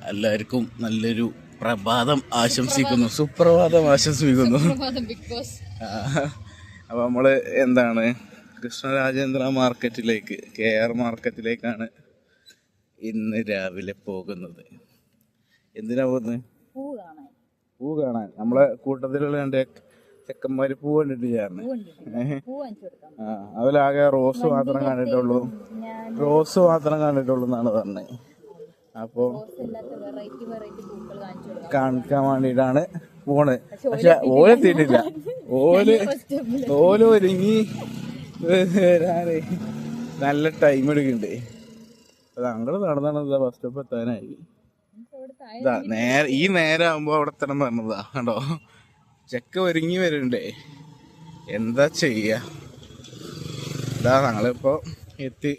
എല്ലാവർക്കും നല്ലൊരു പ്രഭാതം ആശംസിക്കുന്നു, സുപ്രഭാതം ആശംസിക്കുന്നു. അപ്പോൾ നമ്മൾ എന്താണ് കൃഷ്ണരാജേന്ദ്ര മാർക്കറ്റിലേക്ക്, KR മാർക്കറ്റിലേക്കാണ് ഇന്ന് രാവിലെ പോകുന്നത്. എന്തിനാ പോകുന്നത്? പൂ കാണാൻ. നമ്മളെ കൂട്ടത്തിലുള്ള എൻ്റെ ചെക്കന്മാര് പൂ കണ്ടിട്ട് ചേർന്ന്. അവരാകെ റോസ് മാത്രം കണ്ടിട്ടുള്ളൂ എന്നാണ് പറഞ്ഞത്. അപ്പോൾ കാണിക്കാൻ വേണ്ടിയിട്ടാണ് പോണ്. പക്ഷെ ഓലെത്തിയിട്ടില്ല. ഓല് ഒരുങ്ങി വരാനേ നല്ല ടൈം എടുക്കുന്നുണ്ട്. അത് അങ്ങോട്ട് നടന്നാണ് ബസ് സ്റ്റോപ്പ് എത്താനായി. ഈ നേരം ആകുമ്പോ അവിടെ എത്തണം പറഞ്ഞതാ. കണ്ടോ, ചെക്ക ഒരുങ്ങി വരുന്നുണ്ടേ. എന്താ ചെയ്യാ? ഞങ്ങളിപ്പോ എത്തി.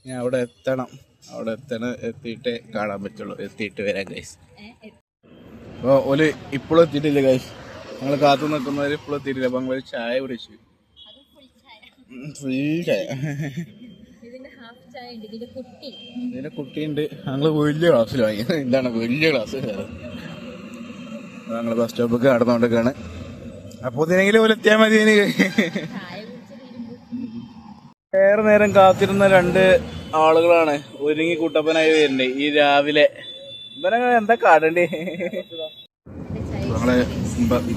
ഞാൻ അവിടെ എത്തണം. എത്തിയിട്ടേ കാണാൻ പറ്റുള്ളൂ. എത്തിയിട്ട് വരാം ഗൈസ്. അപ്പോൾ ഓല് ഇപ്പോഴും എത്തിയിട്ടില്ല ഗൈസ്. ഞങ്ങൾ കാത്തു നിൽക്കുന്നവർ ഇപ്പോഴും എത്തിയിട്ടില്ല. അപ്പം ഞങ്ങൾ ചായ കുടിച്ചു. ഫുൾ ചായ. ഇതിന്റെ കുട്ടിയുണ്ട്. ഞങ്ങള് വലിയ ക്ലാസ്സിൽ വാങ്ങി. എന്താണ് വലിയ ക്ലാസ്. ഞങ്ങൾ ബസ് സ്റ്റോപ്പൊക്കെ നടന്നുകൊണ്ടൊക്കെയാണ്. അപ്പോൾ ഇതിനെങ്കിലും പോലെ എത്തിയാൽ മതി. ഏറെ നേരം കാത്തിരുന്ന 2 ആളുകളാണ് ഒരുങ്ങി കുട്ടപ്പനായി വരുന്നത് ഈ രാവിലെ. ഇവരങ്ങനെ എന്താ കാടണ്ടേ? ഞങ്ങള്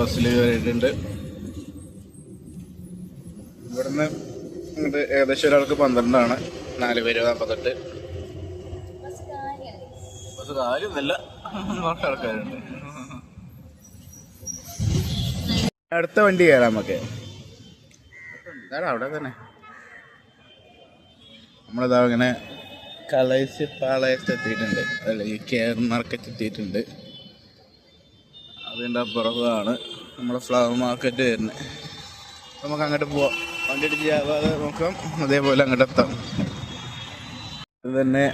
ബസ്സിൽ കയറിയിട്ടുണ്ട്. ഇവിടുന്ന് ഇങ്ങോട്ട് ഏകദേശം ഒരാൾക്ക് 12 4 പേര് 48. ബസ് കാര്യമൊന്നുമില്ല, ആൾക്കാരുണ്ട്. അടുത്ത വണ്ടി കയറാം നമുക്ക്. അവിടെ തന്നെ നമ്മളിതാ ഇങ്ങനെ കളേഴ്സ് പാളയത്ത് എത്തിയിട്ടുണ്ട്. അല്ല, ഈ KR മാർക്കറ്റ് എത്തിയിട്ടുണ്ട്. അതിൻ്റെ അപ്പുറത്താണ് നമ്മുടെ ഫ്ലവർ മാർക്കറ്റ് വരുന്നത്. നമുക്ക് അങ്ങോട്ട് പോവാം. വണ്ടി അടിച്ച് നോക്കാം. അതേപോലെ അങ്ങോട്ട് എത്താം. ഇത് തന്നെ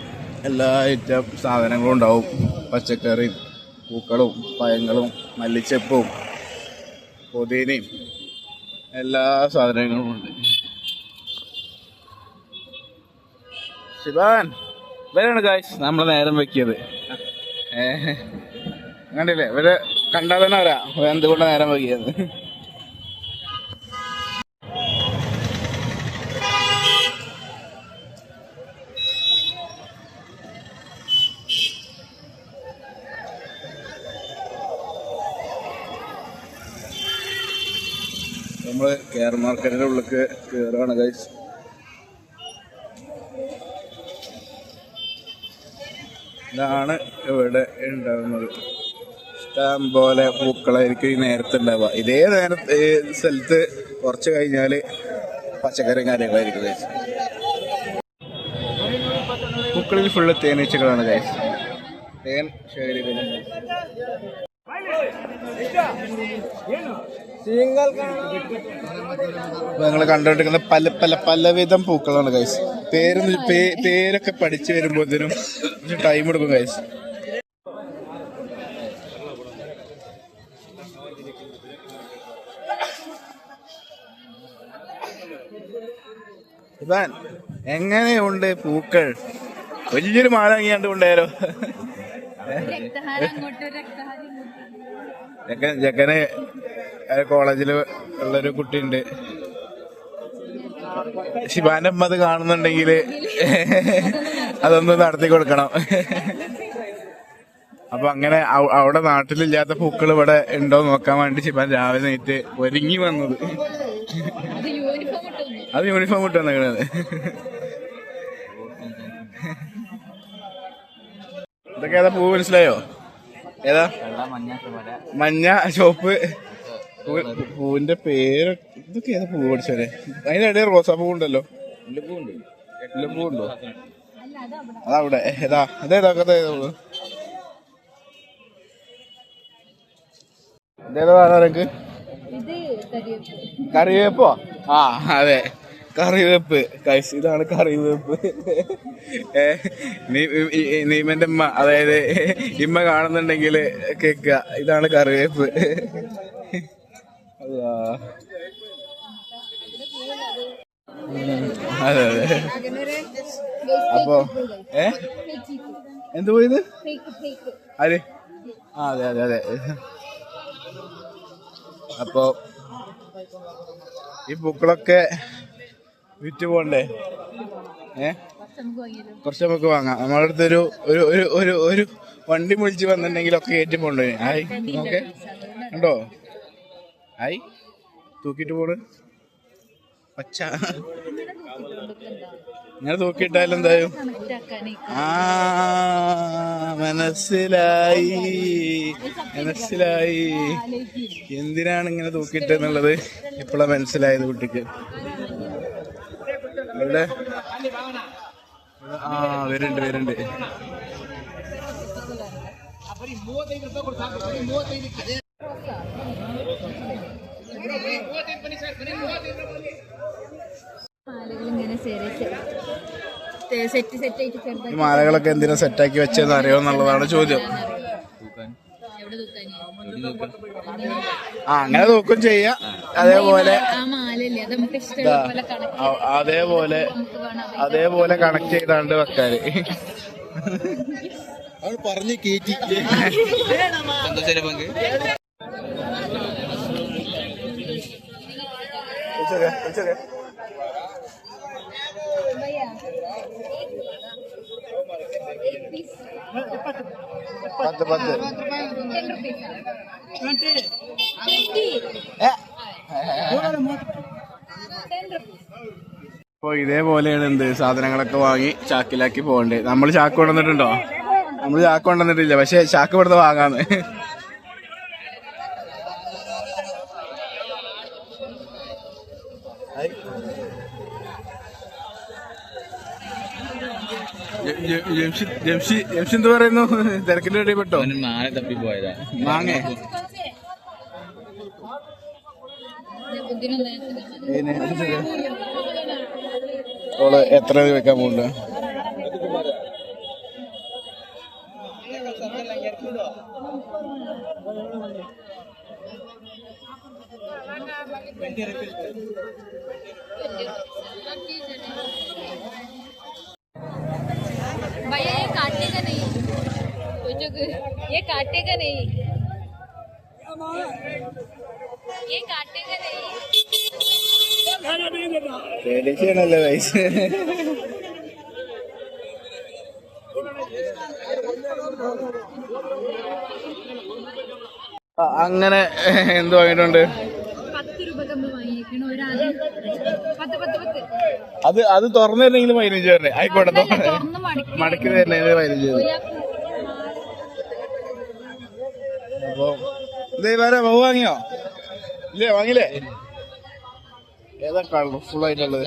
എല്ലാ ഐറ്റം സാധനങ്ങളും ഉണ്ടാവും. പച്ചക്കറിയും പൂക്കളും പഴങ്ങളും മല്ലിച്ചപ്പും പുതിനയും എല്ലാ സാധനങ്ങളും ഉണ്ട്. ശിവാൻ ഇവരാണ് ഗായ്സ് നമ്മളെ നേരം വെക്കിയത്. കണ്ടില്ലേ? ഇവരെ കണ്ടാൽ തന്നെ വരാ എന്തുകൊണ്ട് നേരം വെക്കിയത്. നമ്മള് KR മാർക്കറ്റിന്റെ ഉള്ളിലേക്ക് കയറുകയാണ് ഗൈസ്. ഇതാണ് ഇവിടെ ഉണ്ടാകുന്നത്. ഇഷ്ടം പോലെ പൂക്കളായിരിക്കും ഈ നേരത്തെ ഉണ്ടാവുക. ഇതേ നേരത്തെ സ്ഥലത്ത് കുറച്ച് കഴിഞ്ഞാല് പച്ചക്കറിയും കാര്യങ്ങളായിരിക്കും ഗൈസ്. പൂക്കളിൽ ഫുള്ള് തേനീച്ചകളാണ് ഗൈസ്. തേൻ ശേഖരിക്കുന്നു. നിങ്ങൾ കണ്ടുകൊണ്ടിരിക്കുന്ന പലവിധം പൂക്കളാണ് ഗൈസ്. പേരൊക്കെ പഠിച്ചു വരുമ്പോഴത്തേനും ടൈം എടുക്കും ഗൈസ്. ഇതാൻ എങ്ങനെയുണ്ട് പൂക്കൾ? വലിയൊരു മാല വാങ്ങിയാണ്ട് കൊണ്ടായാലോ. ജക്കന് കോളേജിൽ ഉള്ളൊരു കുട്ടിയുണ്ട്. ശിവാന്റെ അമ്മ അത് കാണുന്നുണ്ടെങ്കിൽ അതൊന്ന് നടത്തി കൊടുക്കണം. അപ്പൊ അങ്ങനെ അവിടെ നാട്ടിലില്ലാത്ത പൂക്കൾ ഇവിടെ ഉണ്ടോ നോക്കാൻ വേണ്ടി ശിവാൻ രാവിലെ നേരിട്ട് ഒരുങ്ങി വന്നത്. അത് യൂണിഫോം ഇട്ട് വന്നേക്കണത്. ഇതൊക്കെ ഏതാ പൂ മനസ്സിലായോ? ഏതാ? മഞ്ഞ ചോപ്പ്. പൂവിന്റെ പേര് ഇതൊക്കെ ഏതാ പൂ പഠിച്ചോനെ? അതിന്റെ ഇടയിൽ റോസാപ്പൂ ഉണ്ടല്ലോ. പൂവുണ്ടോ? അതവിടെ ഏതാ? അതേതാ? ഇതേതാ നിനക്ക്? കറിവേപ്പോ? ആ അതെ, കറിവേപ്പ്. ഇതാണ് കറിവേപ്പ്. നീമന്റെ ഉമ്മ, അതായത് ഇമ്മ കാണുന്നുണ്ടെങ്കിൽ കേക്കുക, ഇതാണ് കറിവേപ്പ്. അതെ അതെ. അപ്പോ എന്ത് പോയത് ആര്? ആ അതെ അതെ അതെ. അപ്പോ ഈ പൂക്കളൊക്കെ വിറ്റ് പോണ്ടേ? കുറച്ച് നമുക്ക് വാങ്ങാം. നമ്മുടെ അടുത്തൊരു ഒരു ഒരു ഒരു ഒരു വണ്ടി വിളിച്ച് വന്നിട്ടുണ്ടെങ്കിലൊക്കെ കയറ്റി പോണ്ടേ? ആയി ഓക്കെ ഉണ്ടോ? ആയി തൂക്കിട്ട് പോണ് പച്ച ഇങ്ങനെ തൂക്കിയിട്ടാലും എന്തായാലും ആ മനസ്സിലായി മനസ്സിലായി. എന്തിനാണ് ഇങ്ങനെ തൂക്കിട്ടെന്നുള്ളത് ഇപ്പോഴാണ് മനസ്സിലായത് കുട്ടിക്ക്. ഇവിടെ ആ വരുന്നുണ്ട്. ഈ മാലകളൊക്കെ എന്തിനാ സെറ്റാക്കി വെച്ചതെന്ന് അറിയോന്നുള്ളതാണ് ചോദ്യം. ആ അങ്ങനെ തൂക്കും ചെയ്യാം. അതേപോലെ കണക്ട് ചെയ്താണ്ട് വെക്കാന് പറഞ്ഞു കേറ്റി. അപ്പൊ ഇതേപോലെയാണ് എന്ത് സാധനങ്ങളൊക്കെ വാങ്ങി ചാക്കിലാക്കി പോകണ്ടേ. നമ്മൾ ചാക്ക് കൊണ്ടുവന്നിട്ടുണ്ടോ? നമ്മൾ ചാക്ക് കൊണ്ടുവന്നിട്ടില്ല, പക്ഷെ ചാക്ക് ഇവിടുന്ന് വാങ്ങാന്ന്. ജംഷി എന്ത് പറയുന്നു? തിരക്കിന്റെ ഇടയിൽ പെട്ടോ? മാങ്ങ തപ്പിപ്പോയതാ. മാങ്ങേ ഓള് എത്ര വെക്കാൻ പോകുന്നുണ്ട്? भैया ये काटेगा नहीं, ये काटेगा नहीं, ये काटेगा नहीं. പേടിച്ചാണല്ലോ വയസ്സ്. അങ്ങനെ എന്ത് വാങ്ങിയിട്ടുണ്ട്? അത് തുറന്നു തരുന്നെങ്കിൽ 15 തരണേ. ആയിക്കോട്ടെ, മടക്കി തരുന്നതിന് 15 തരും. അപ്പൊ ഇതേ വേറെ ബഹു വാങ്ങിയോ? ഇല്ലേ വാങ്ങില്ലേ? ഏതാ കളർഫുൾ ആയിട്ടുള്ളത്?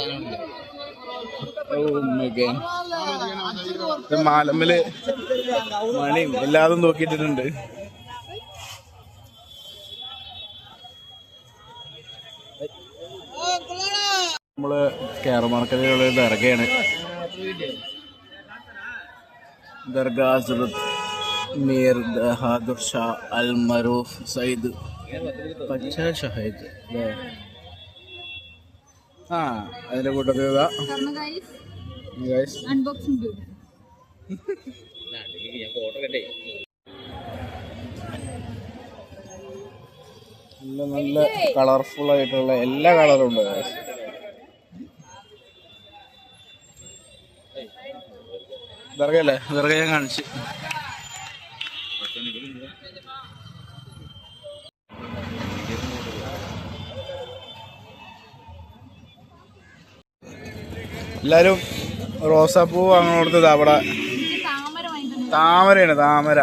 മാലമ്മല് മണിയും എല്ലാതും നോക്കിയിട്ടുണ്ട്. നമ്മള് കേരള മാർക്കറ്റിലുള്ള ദർഗയാണ്. ദർഗ ഹസ്രത്ത് മീർ ബഹാദുർ ഷാ അൽ മറൂഫ് സയ്യിദ് പച്ച ഷഹീദ് അല്ലേ? ആ അതിന്റെ കൂട്ടത്തിൽ നല്ല കളർഫുൾ ആയിട്ടുള്ള എല്ലാ കളറും ഉണ്ട്. ദർഗയല്ലേ? ദർഗ ഞാൻ കാണിച്ചു. എല്ലാരും റോസാപ്പൂ അങ്ങനെ കൊടുത്തത് അവിടെ താമരയാണ്. താമര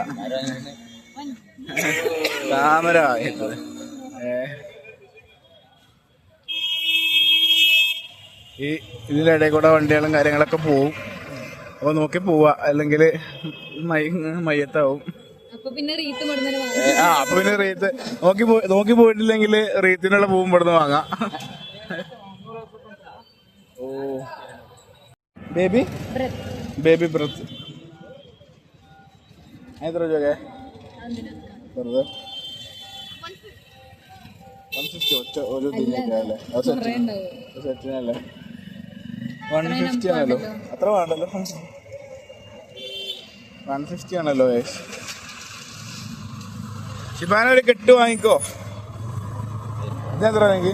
ഈ ഇതിൻ്റെ ഇടയിൽ കൂടെ വണ്ടികളും കാര്യങ്ങളൊക്കെ പോവും. അപ്പൊ നോക്കി പോവാ, അല്ലെങ്കിൽ മയ്യത്താവും. അപ്പൊ പിന്നെ റീത്ത് നോക്കി പോയിട്ടില്ലെങ്കിൽ റീത്തിനുള്ള പൂവും ഇവിടുന്ന് വാങ്ങാം. ഓ ബേബി ബ്രത്ത് എത്ര രൂപ? 150 ഒറ്റ ഒരു ദിനല്ലേ? സെറ്റിനല്ലേ? 150 ആണല്ലോ, അത്ര വേണ്ടല്ലോ. 150 ആണല്ലോ ഗൈസ്. ഷിബാന ഒരു കെട്ട് വാങ്ങിക്കോ. ഇതെത്ര വാങ്ങി?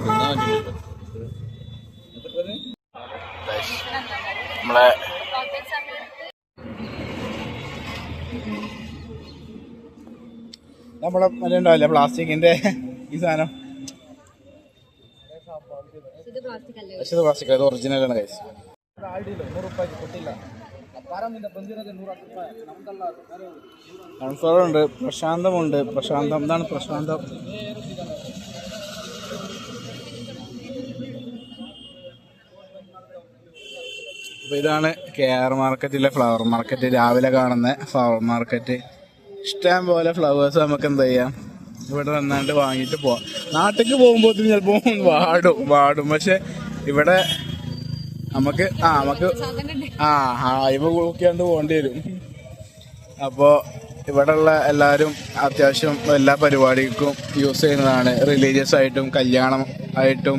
നമ്മളെ മറ്റേ ഉണ്ടാവില്ല പ്ലാസ്റ്റിക്കിന്റെ ഈ സാധനം. പക്ഷെ ഇത് പ്ലാസ്റ്റിക്, അത് ഒറിജിനലാണ് ഗൈസ്. കൺഫോറുണ്ട്, പ്രശാന്തമുണ്ട്. പ്രശാന്തം, എന്താണ് പ്രശാന്തം? അപ്പോൾ ഇതാണ് KR മാർക്കറ്റിലെ ഫ്ലവർ മാർക്കറ്റ്. രാവിലെ കാണുന്ന ഫ്ലവർ മാർക്കറ്റ്. ഇഷ്ടം പോലെ ഫ്ലവേഴ്സ് നമുക്ക് എന്ത് ചെയ്യാം, ഇവിടെ വന്നാണ്ട് വാങ്ങിയിട്ട് പോവാം. നാട്ടിലേക്ക് പോകുമ്പോൾ ചിലപ്പോൾ വാടും. പക്ഷെ ഇവിടെ നമുക്ക് ഹൈവ് നോക്കിയാണ്ട് പോകേണ്ടി വരും. അപ്പോൾ ഇവിടെയുള്ള എല്ലാവരും അത്യാവശ്യം എല്ലാ പരിപാടിക്കും യൂസ് ചെയ്യുന്നതാണ്. റിലീജിയസ് ആയിട്ടും കല്യാണം ആയിട്ടും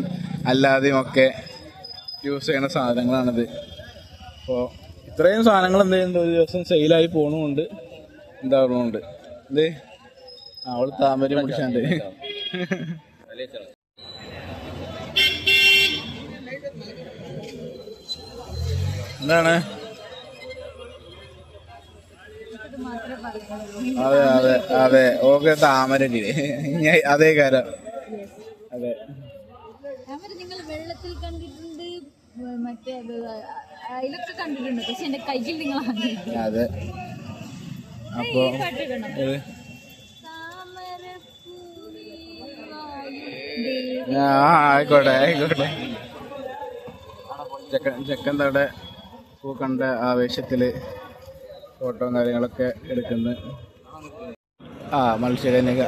അല്ലാതെയും ഒക്കെ യൂസ് ചെയ്യുന്ന സാധനങ്ങളാണിത്. അപ്പോൾ ഇത്രയും സാധനങ്ങൾ എന്ത് ചെയ്യുന്നുണ്ട്, ഒരു ദിവസം സെയിലായി പോകണമുണ്ട്. എന്താവുന്നുണ്ട് എന്ത് അവള് താമര പിടിച്ചാണ്ട്. എന്താണ്? അതെ അതെ അതെ, ഓക്കെ താമര അതേ കാര്യം. അതെ, വെള്ളത്തിൽ കണ്ടിട്ടുണ്ട്, മറ്റേ അതിലൊക്കെ കണ്ടിട്ടുണ്ട്. പക്ഷെ എന്റെ കയ്യിൽ നിങ്ങൾ അതെ. അപ്പൊ ആയിക്കോട്ടെ ആയിക്കോട്ടെ. ചെക്കൻ തവിടെ പൂ കണ്ട ആവേശത്തില് ഫോട്ടോ കാര്യങ്ങളൊക്കെ എടുക്കുന്നു. മത്സ്യകന്യക.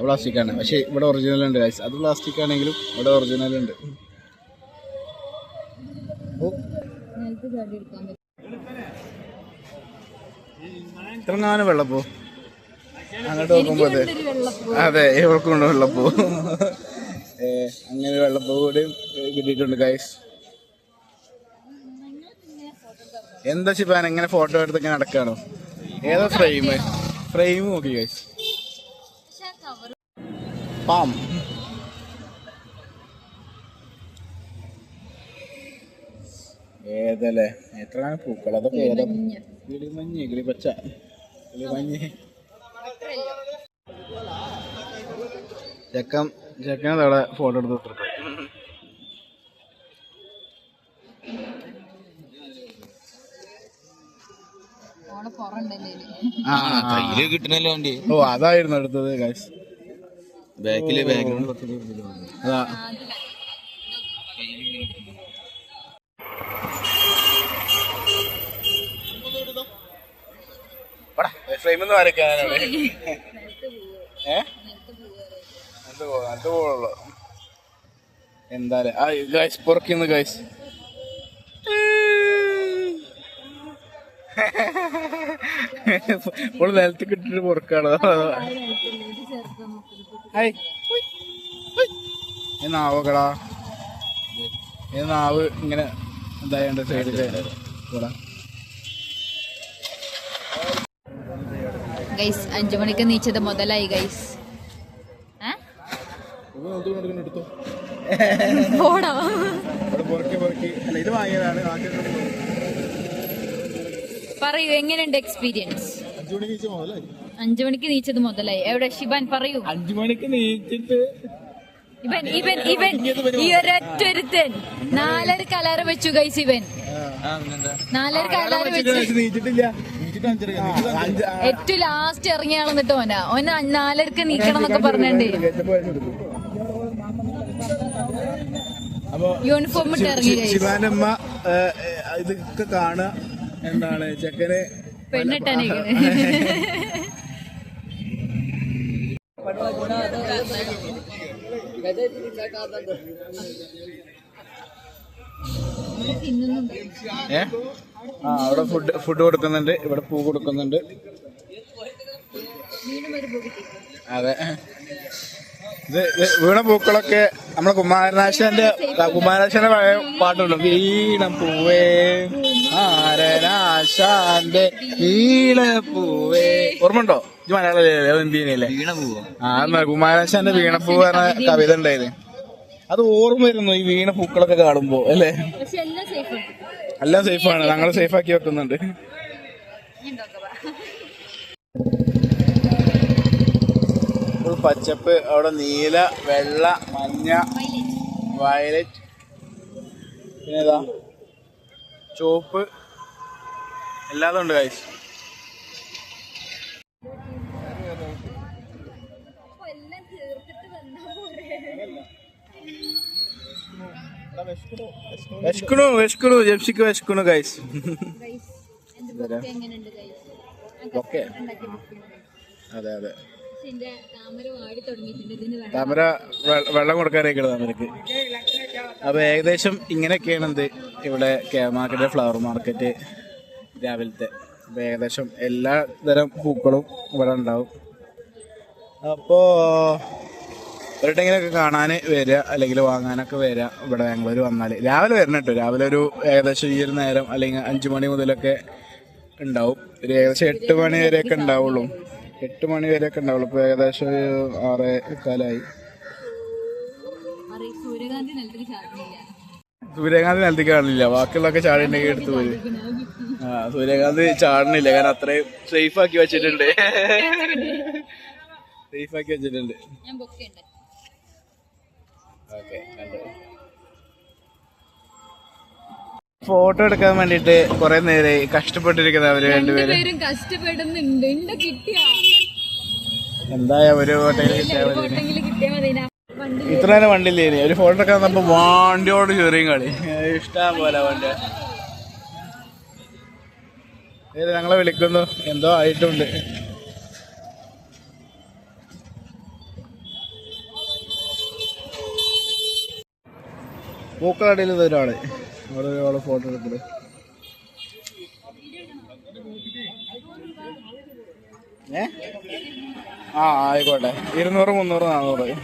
പ്ലാസ്റ്റിക് ആണ്, പക്ഷെ ഇവിടെ ഒറിജിനൽ ഉണ്ട്. അത് പ്ലാസ്റ്റിക് ആണെങ്കിലും ഇവിടെ ഒറിജിനൽ ഉണ്ട്. ഇത്രങ്ങാനും വെള്ളപ്പൂ അങ്ങോട്ട് നോക്കുമ്പോ അതെ, ഇവർക്കുണ്ട് വെള്ളപ്പൂ. അങ്ങനെ വെള്ളപ്പൂ കൂടി കിട്ടിയിട്ടുണ്ട് ഗൈസ്. എന്താ ഷിബാൻ എങ്ങനെ ഫോട്ടോ എടുത്ത് ഇങ്ങനെ നടക്കാണോ? ഏതാ ഫ്രെയിം നോക്കി ഗൈസ്. പാം ഏതല്ലേ, എത്ര പൂക്കൾ അതൊക്കെ ഏതാ? കിളിമഞ്ഞ്, കിളിപ്പച്ച, കിളിമഞ്ഞ്. ചെക്കനവിടെ ഫോട്ടോ എടുത്ത് കൊടുത്തു. ഓ അതായിരുന്നു എടുത്തത് ഗൈസ്. ബാക്കില് ബാക്ക്ഗ്രൗണ്ട് അതാ. ഫ്രെയിം ഒന്ന് വരയ്ക്കാനാണ്. അത് പോളുള്ളൂ. എന്തായാലും ഗൈസ് പുറക്കുന്നു ഗൈസ്. ഇപ്പോൾ നിലത്ത് കിട്ടിട്ട് പുറക്കാണോ? നാവോക്കടാ, നാവ് ഇങ്ങനെ എന്തായാലും സൈഡില് ഗൈസ്. 5 മണിക്ക് നീച്ചത് മുതലായി ഗൈസ്. പറയൂ, എങ്ങനെയുണ്ട് എക്സ്പീരിയൻസ്? 5 മണിക്ക് നീച്ചത് മുതലായി. എവിടെ ഷിബാൻ പറയൂ. 5 മണിക്ക് നീച്ചിട്ട് ഇവൻ ഈ ഒരൊറ്റൊരുത്തൻ 4:30 അലാറം വെച്ചു ഗൈസ്. ഇവൻ 4:30 അലാറം വെച്ചു. ഏറ്റവും ലാസ്റ്റ് ഇറങ്ങിയ ആളെന്നിട്ട് ഓന 4:30 നീക്കണം എന്നൊക്കെ പറഞ്ഞിട്ടുണ്ട്. യൂണിഫോം ഇട്ട് ഇറങ്ങി. ശിവാനമ്മ ഇതൊക്കെ കാണുക. എന്താണ് ചെക്കന് പെണ്ണിട്ടാണ്. അവിടെ ഫുഡ് കൊടുക്കുന്നുണ്ട്, ഇവിടെ പൂ കൊടുക്കുന്നുണ്ട്. അതെ, ഇത് വീണ പൂക്കളൊക്കെ നമ്മളെ കുമാരനാശാന്റെ പഴയ പാട്ടുണ്ടോ? വീണ പൂവേ കുമാരനാശാന്റെ വീണ പൂവേ, ഓർമ്മണ്ടോ? ഇത് മലയാളം ഹിന്ദിയിലല്ലേ? കുമാരനാശാന്റെ വീണപ്പൂവ് പറഞ്ഞ കവിത ഉണ്ടായിരുന്നു. അത് ഓർമ്മ വരുന്നു ഈ വീണ പൂക്കളൊക്കെ കാണുമ്പോ അല്ലേ? എല്ലാം സേഫാണ്, ഞങ്ങൾ സേഫാക്കി വെക്കുന്നുണ്ട്. പച്ചപ്പ്, അവിടെ നീല, വെള്ള, മഞ്ഞ, വയലറ്റ്, പിന്നേതാ ചുവപ്പ്, എല്ലാതും ഉണ്ട് ഗൈസ്. വിശക്കണു ജെപ്സിക്ക് വിശക്കണു ഗൈസ്. ഓക്കെ, അതെ അതെ, താമര വെള്ളം കൊടുക്കാനൊക്കെ താമരക്ക്. അപ്പൊ ഏകദേശം ഇങ്ങനെയൊക്കെയാണ് എന്ത് ഇവിടെ മാർക്കറ്റ്, ഫ്ലവർ മാർക്കറ്റ് രാവിലത്തെ. അപ്പൊ ഏകദേശം എല്ലാ തരം പൂക്കളും ഇവിടെ ഉണ്ടാവും. അപ്പോ ഒരിട്ടെങ്കിലൊക്കെ കാണാൻ വരിക അല്ലെങ്കിൽ വാങ്ങാനൊക്കെ വരിക ഇവിടെ ബാംഗ്ലൂർ വന്നാൽ. രാവിലെ വരണം കേട്ടോ. രാവിലെ ഒരു ഏകദേശം ഈ ഒരു നേരം അല്ലെങ്കിൽ 5 മണി മുതലൊക്കെ ഉണ്ടാവും. ഒരു ഏകദേശം 8 മണി വരെയൊക്കെ ഉണ്ടാവുള്ളൂ. 8 മണി വരെയൊക്കെ ഉണ്ടാവുള്ളൂ. ഇപ്പോൾ ഏകദേശം 6:15. സൂര്യകാന്തി നിലത്തേക്ക് കാണില്ല, ബാക്കിയുള്ളതൊക്കെ ചാടിണ്ടെങ്കിൽ എടുത്തു പോയി. സൂര്യകാന്തി ചാടണില്ല, കാരണം അത്രയും സേഫാക്കി വെച്ചിട്ടുണ്ട്. സേഫാക്കി വെച്ചിട്ടുണ്ട്. ഫോട്ടോ എടുക്കാൻ വേണ്ടിട്ട് കൊറേ നേരം കഷ്ടപ്പെട്ടിരിക്കുന്ന അവര് രണ്ടുപേരും കഷ്ടപ്പെടുന്നുണ്ട്. എന്തായാ ഒരു ഇത്ര നേരം വണ്ടിയില്ലേ, ഒരു ഫോട്ടോ എടുക്കാൻ വന്നപ്പോ വണ്ടിയോട് ചെറിയും കളി ഇഷ്ടം പോലെ വണ്ടി. ഞങ്ങളെ വിളിക്കുന്നു, എന്തോ ആയിട്ടുണ്ട്. പൂക്കളടിയിൽ ഒരാള് അവിടെ ഫോട്ടോ എടുക്കുന്നത്. ആയിക്കോട്ടെ, 200, 300, 400.